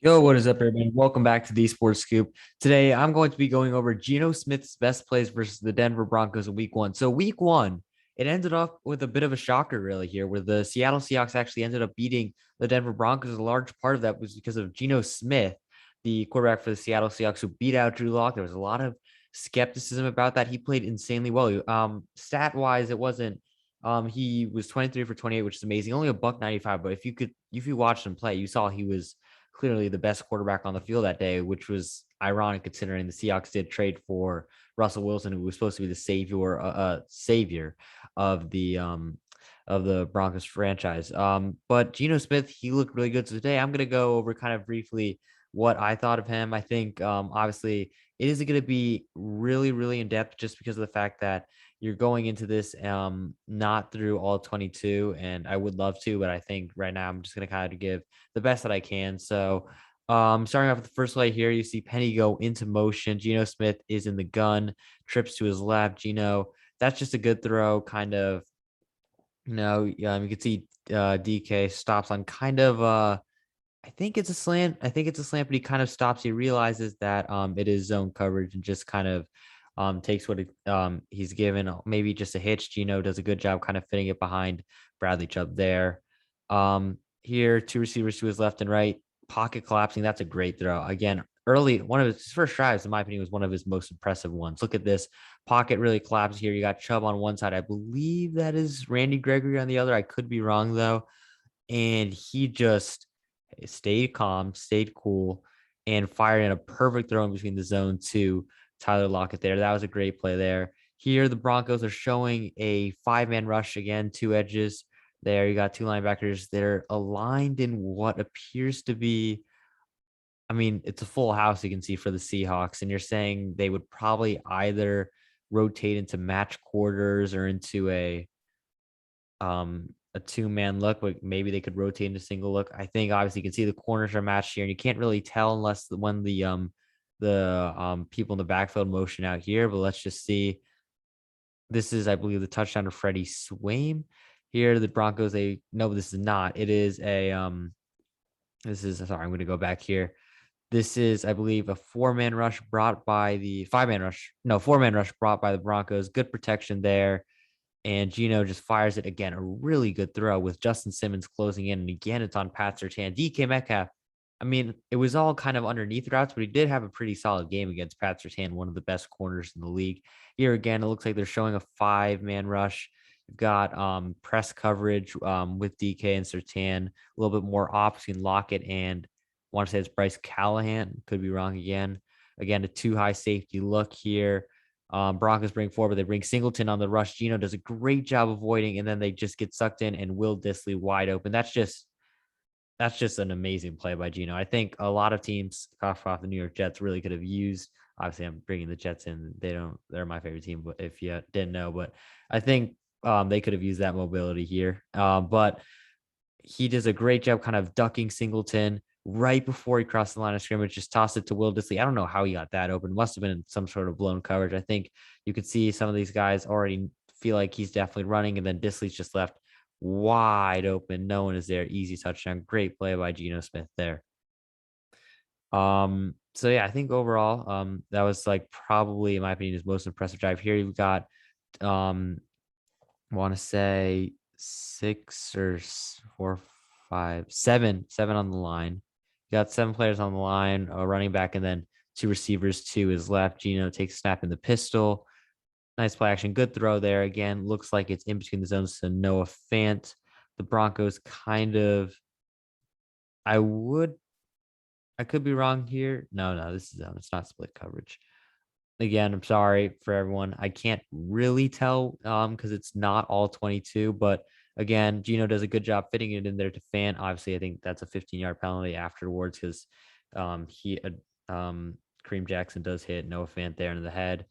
Yo, what is up, everyone? Welcome back to the Sports Scoop. Today, I'm going to be going over Geno Smith's best plays versus the Denver Broncos in Week 1. So, Week 1, it ended up with a bit of a shocker, really, here, where the Seattle Seahawks actually ended up beating the Denver Broncos. A large part of that was because of Geno Smith, the quarterback for the Seattle Seahawks, who beat out Drew Lock. There was a lot of skepticism about that. He played insanely well. Stat-wise, it wasn't. He was 23 for 28, which is amazing. Only a buck 95, but if you watched him play, you saw he was clearly the best quarterback on the field that day, which was ironic considering the Seahawks did trade for Russell Wilson, who was supposed to be the savior of the Broncos franchise. But Geno Smith, he looked really good. So today I'm gonna go over kind of briefly what I thought of him. I think obviously it is going to be really, really in depth just because of the fact that you're going into this not through all 22, and I would love to, but I think right now I'm just going to kind of give the best that I can. So starting off with the first play here, you see Penny go into motion. Geno Smith is in the gun, trips to his left. Geno, that's just a good throw, kind of. You can see DK stops on kind of I think it's a slant. I think it's a slant, but he kind of stops. He realizes that it is zone coverage and just kind of takes what he's given. Maybe just a hitch. Geno does a good job kind of fitting it behind Bradley Chubb there. Here, two receivers to his left and right. Pocket collapsing. That's a great throw. Again, early, one of his first drives, in my opinion, was one of his most impressive ones. Look at this. Pocket really collapsed here. You got Chubb on one side. I believe that is Randy Gregory on the other. I could be wrong, though. And he just stayed calm, stayed cool, and fired in a perfect throw in between the zone to Tyler Lockett there. That was a great play there. Here, the Broncos are showing a five-man rush again, two edges. There, you got two linebackers that are aligned in what appears to be, I mean, it's a full house you can see for the Seahawks, and you're saying they would probably either rotate into match quarters or into a two-man look, but maybe they could rotate into single look. I think obviously you can see the corners are matched here, and you can't really tell unless when the people in the backfield motion out here. But let's just see. This is, I believe, the touchdown to Freddie Swaim. Here, the Broncos, no, this is not. It is this is, sorry, I'm going to go back here. This is, I believe, a four-man rush brought by the five-man rush. No, four-man rush brought by the Broncos. Good protection there. And Geno just fires it again. A really good throw with Justin Simmons closing in. And again, it's on Pat Surtain. DK Metcalf, I mean, it was all kind of underneath routes, but he did have a pretty solid game against Pat Surtain, one of the best corners in the league. Here again, it looks like they're showing a five-man rush. You've got press coverage with DK and Surtain, a little bit more ops between Lockett and I want to say it's Bryce Callahan. Could be wrong again. Again, a too high safety look here. Broncos bring forward, but they bring Singleton on the rush. Geno does a great job avoiding, and then they just get sucked in, and Will Dissly wide open. That's just an amazing play by Geno. I think a lot of teams, off the New York Jets, really could have used. Obviously, I'm bringing the Jets in. They're my favorite team, but if you didn't know, but I think they could have used that mobility here. But he does a great job kind of ducking Singleton right before he crossed the line of scrimmage, just tossed it to Will Dissly. I don't know how he got that open. Must have been in some sort of blown coverage. I think you could see some of these guys already feel like he's definitely running, and then Dissly's just left wide open. No one is there. Easy touchdown. Great play by Geno Smith there. So yeah, I think overall, that was like probably, in my opinion, his most impressive drive. Here you've got I want to say six or four, five, seven on the line. You got seven players on the line, a running back, and then two receivers to his left. Geno takes a snap in the pistol. Nice play action. Good throw there. Again, looks like it's in between the zones to Noah Fant. The Broncos kind of, I would, I could be wrong here. No, this is it's not split coverage. Again, I'm sorry for everyone. I can't really tell because it's not all 22, but again, Geno does a good job fitting it in there to Fant. Obviously, I think that's a 15-yard penalty afterwards because he Kareem Jackson does hit Noah Fant there in the head.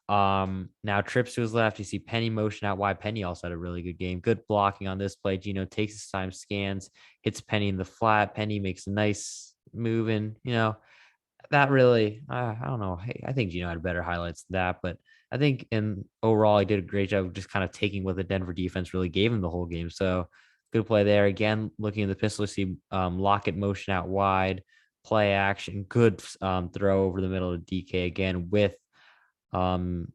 Now trips to his left. You see Penny motion out wide. Penny also had a really good game. Good blocking on this play. Geno takes his time, scans, hits Penny in the flat. Penny makes a nice move, and that really, I don't know. I think Geno had better highlights than that, but I think in overall, he did a great job of just kind of taking what the Denver defense really gave him the whole game. So good play there. Again, looking at the pistol, you see Lockett motion out wide, play action, good throw over the middle of DK again um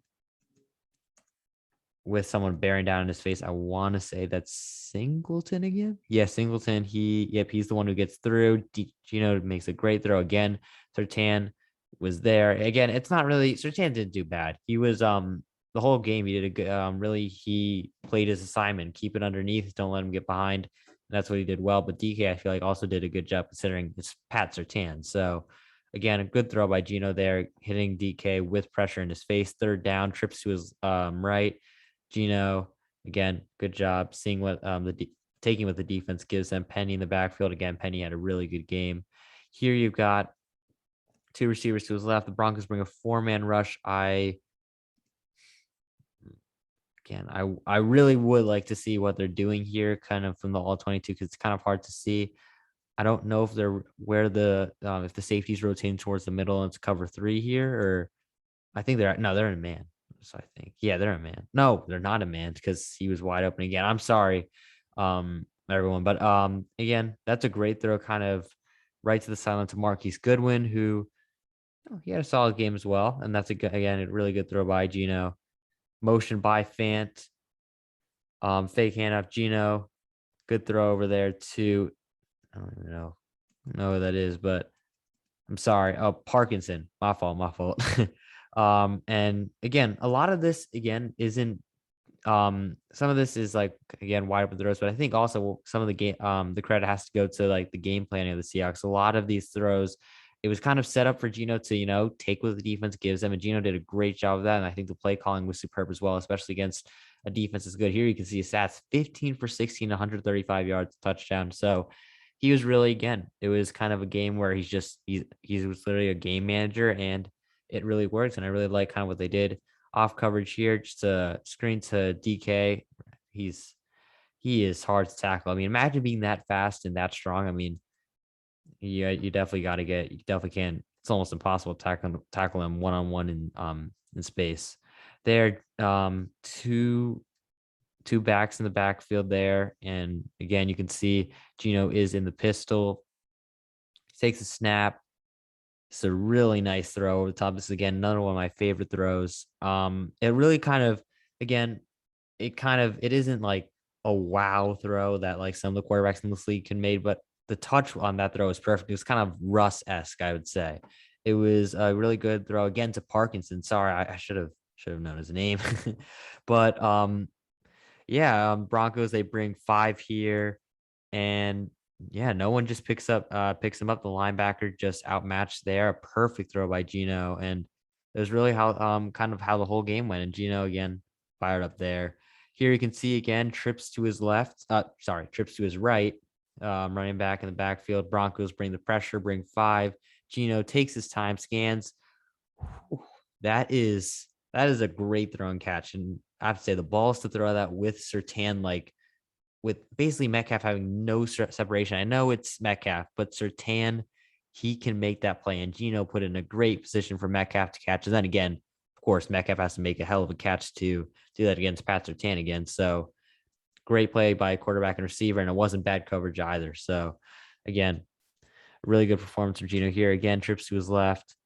with someone bearing down in his face. I want to say that's Singleton again. Yeah, Singleton. He's the one who gets through. Geno makes a great throw again. Surtain was there again. It's not really Surtain didn't do bad. He was the whole game. He did a good. Really, he played his assignment. Keep it underneath. Don't let him get behind. And that's what he did well. But DK, I feel like, also did a good job considering it's Pat Surtain. So again, a good throw by Geno there, hitting DK with pressure in his face. Third down, trips to his right. Geno, again, good job seeing what taking what the defense gives them. Penny in the backfield. Again, Penny had a really good game. Here you've got two receivers to his left. The Broncos bring a 4-man rush. I really would like to see what they're doing here, kind of from the all 22, because it's kind of hard to see. I don't know if they're where the if the safeties rotating towards the middle and it's cover 3 here, or I think they're in man. So I think, yeah, they're a man. No, they're not a man because he was wide open again. I'm sorry, everyone. But again, that's a great throw, kind of right to the sideline to Marquise Goodwin, who he had a solid game as well. And that's a really good throw by Geno. Motion by Fant. Fake handoff Geno. Good throw over there to, I don't even know who that is, but I'm sorry. Oh, Parkinson. My fault. And again, a lot of this isn't some of this is like, again, wide open throws, but I think also some of the game the credit has to go to like the game planning of the Seahawks. A lot of these throws, it was kind of set up for Geno to, take what the defense gives them, and Geno did a great job of that. And I think the play calling was superb as well, especially against a defense as good. Here you can see his stats: 15 for 16, 135 yards, touchdown. So he was really, again, it was kind of a game where he was literally a game manager, and it really works. And I really like kind of what they did off coverage here, just a screen to DK. He is hard to tackle. I mean, imagine being that fast and that strong. I mean, yeah, you definitely can. It's almost impossible to tackle him one-on-one in space. There, two backs in the backfield there. And again, you can see Geno is in the pistol. He takes a snap. It's a really nice throw over the top. This is, again, another one of my favorite throws. It really kind of, again, it isn't like a wow throw that like some of the quarterbacks in this league can make, but the touch on that throw is perfect. It was kind of Russ-esque, I would say. It was a really good throw again to Parkinson. Sorry, I should have known his name. But Broncos, they bring 5 here, and yeah, no one just picks him up. The linebacker just outmatched there. A perfect throw by Geno, and it was really how kind of how the whole game went. And Geno again fired up there. Here you can see again trips to his left. Trips to his right. Running back in the backfield. Broncos bring the pressure, bring 5. Geno takes his time, scans. That is a great throw and catch, and I have to say the balls to throw that with Surtain, like with basically Metcalf having no separation. I know it's Metcalf, but Surtain, he can make that play, and Geno put in a great position for Metcalf to catch. And then again, of course, Metcalf has to make a hell of a catch to do that against Pat Surtain again. So great play by quarterback and receiver, and it wasn't bad coverage either. So again, really good performance from Geno here. Again, trips to his left.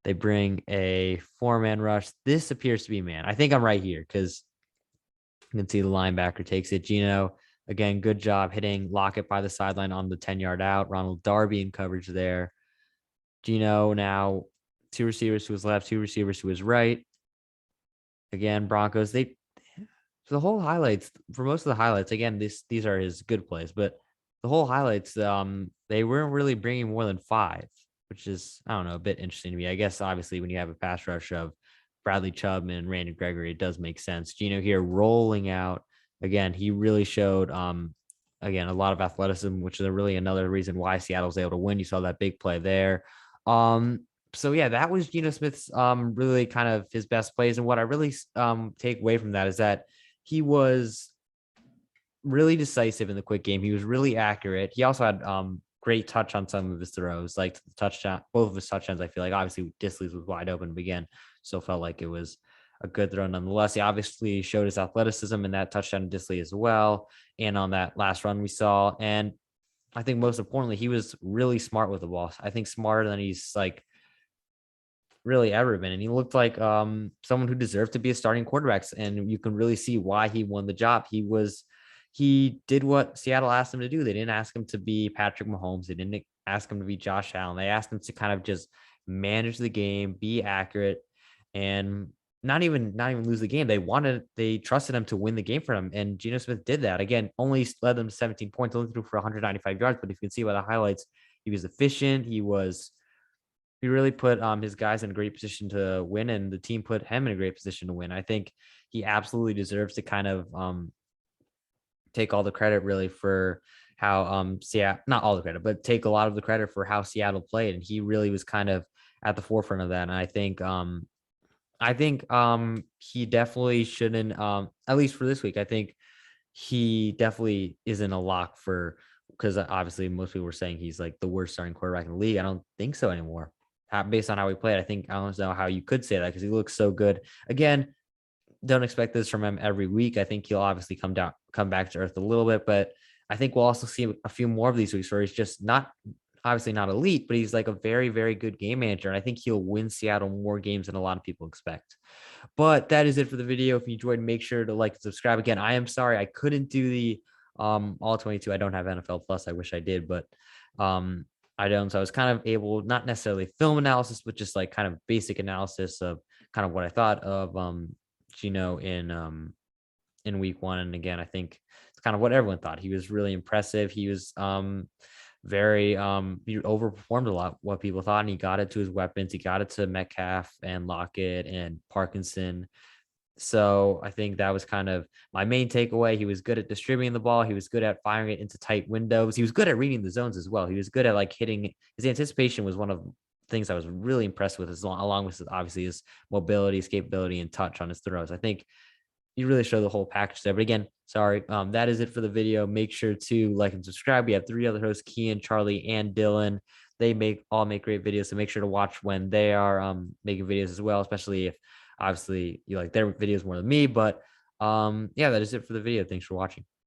They bring a 4-man rush. This appears to be man. I think I'm right here because you can see the linebacker takes it. Geno, again, good job hitting Lockett by the sideline on the 10-yard out. Ronald Darby in coverage there. Geno now 2 receivers to his left, 2 receivers to his right. Again, Broncos, for most of the highlights, again, these are his good plays, but the whole highlights, they weren't really bringing more than 5, which is, I don't know, a bit interesting to me. I guess obviously when you have a pass rush of Bradley Chubb and Randy Gregory, it does make sense. Geno here rolling out. Again, he really showed, again, a lot of athleticism, which is really another reason why Seattle was able to win. You saw that big play there. So yeah, that was Geno Smith's really kind of his best plays. And what I really take away from that is that he was really decisive in the quick game. He was really accurate. He also had great touch on some of his throws, like the touchdown, both of his touchdowns. I feel like obviously Disley's was wide open, but again, still felt like it was a good throw nonetheless. He obviously showed his athleticism in that touchdown to Disley as well, and on that last run we saw. And I think most importantly, he was really smart with the ball. I think smarter than he's like really ever been. And he looked like someone who deserved to be a starting quarterback. And you can really see why he won the job. He did what Seattle asked him to do. They didn't ask him to be Patrick Mahomes. They didn't ask him to be Josh Allen. They asked him to kind of just manage the game, be accurate, and not even lose the game. They trusted him to win the game for them. And Geno Smith did that. Again, only led them to 17 points, only threw for 195 yards. But if you can see by the highlights, he was efficient. He really put his guys in a great position to win, and the team put him in a great position to win. I think he absolutely deserves to kind of take all the credit really for how Seattle, not all the credit, but take a lot of the credit for how Seattle played, and he really was kind of at the forefront of that. And I think he definitely shouldn't at least for this week. I think he definitely isn't a lock for, because obviously most people were saying he's like the worst starting quarterback in the league. I don't think so anymore. Based on how he played, I don't know how you could say that because he looks so good. Again, don't expect this from him every week. I think he'll obviously come back to earth a little bit, but I think we'll also see a few more of these weeks where he's just not obviously not elite, but he's like a very, very good game manager. And I think he'll win Seattle more games than a lot of people expect. But that is it for the video. If you enjoyed, make sure to like and subscribe. Again, I am sorry I couldn't do the all 22. I don't have NFL Plus. I wish I did, but um I don't. So I was kind of able, not necessarily film analysis, but just like kind of basic analysis of kind of what I thought of Geno in week one. And again, I think it's kind of what everyone thought. He was really impressive. He was very he overperformed a lot what people thought, and he got it to his weapons. He got it to Metcalf and Lockett and Parkinson. So I think that was kind of my main takeaway. He was good at distributing the ball. He was good at firing it into tight windows. He was good at reading the zones as well. He was good at like hitting. His anticipation was one of the things I was really impressed with, along with obviously his mobility, his capability, and touch on his throws. I think you really show the whole package there. But again, sorry. That is it for the video. Make sure to like and subscribe. We have 3 other hosts, Kian, Charlie, and Dylan. They all make great videos. So make sure to watch when they are making videos as well, especially if obviously you like their videos more than me. But yeah, that is it for the video. Thanks for watching.